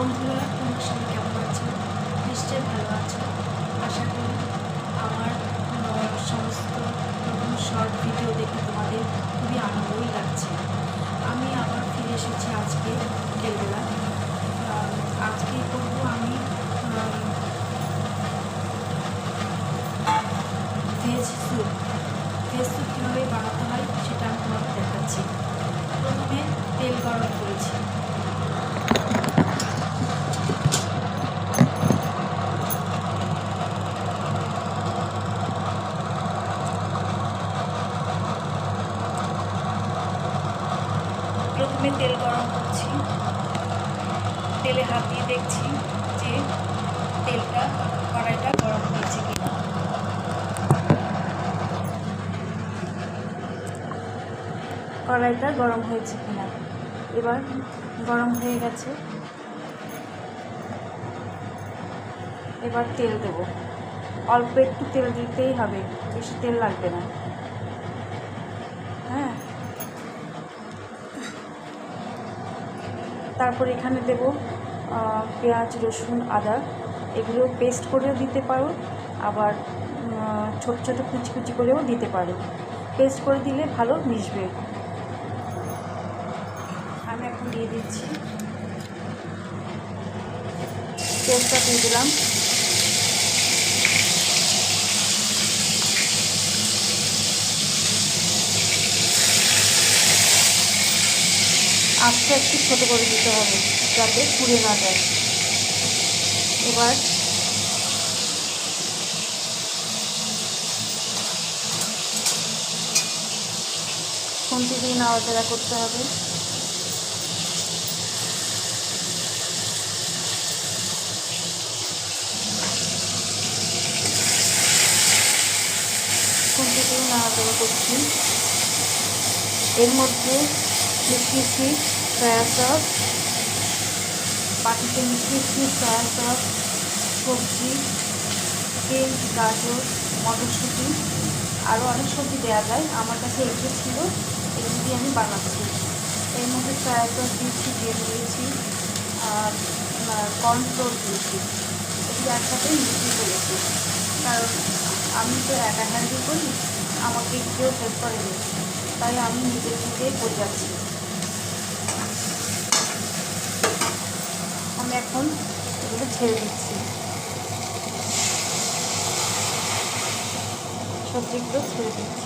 বন্ধুরা, তোমরা সবাই কেমন আছো? নিশ্চয়ই ভালো আছো। আশা করি আমার সমস্ত রকম শর্ট ভিডিও দেখে তোমাদের খুবই আনন্দই লাগছে। আমি আবার ফিরে এসেছি আজকে বিকেলবেলা। আজকে করবো আমি ভেজ স্যুপ। ভেজ স্যুপ কীভাবে বানাতে হয় সেটা আমি তোমাদের দেখাচ্ছি। প্রথমে তেল গরম করেছি। প্রথমে তেল গরম করছি, তেলে হাত দিয়ে দেখছি যে কড়াইটা গরম হয়েছে কিনা। কড়াইটা গরম হয়েছে কিনা, এবার গরম হয়ে গেছে। এবার তেল দেব, অল্প একটু তেল দিতেই হবে, বেশি তেল লাগবে না। হ্যাঁ, তারপর এখানে দেব পেঁয়াজ, রসুন, আদা, এগুলো পেস্ট করেও দিতে পারো, আবার ছোট ছোট কুচি কুচি করেও দিতে পারো। পেস্ট করে দিলে ভালো মিশবে। আমি এখন দিয়ে দিচ্ছি, পেস্টটা দিয়ে দিলাম। আস্তে একটু ছোটো করে দিতে হবে যাতে পুড়ে না যায়। এবার খুন্তি দিয়ে নাড়াচাড়া করতে হবে। খুন্তি দিয়ে নাড়াচাড়া করছি। এর মধ্যে মিশিয়েছি সয়া সস, বাটিতে মিশিয়েছি সয়া সস, সবজি, তেল, গাজর, মটরশুঁটি, আরও অনেক সবজি দেওয়া যায়। আমার কাছে এগুলো ছিল, এগুলো দিয়ে আমি বানাচ্ছি। এর মধ্যে সয়া সস দিয়েছি, তেল দিয়েছি, আর কর্নফ্লোর দিয়েছি। এগুলো একসাথে মিশিয়ে ফেলেছি, কারণ আমি তো একা হ্যান্ডেল করি, আমাকে কেউ হেল্প করেনি, তাই আমি নিজের নিজেই করে যাচ্ছি। আমি এখন এগুলো ছেড়ে দিচ্ছি, সবজিগুলো ছেড়ে দিচ্ছি।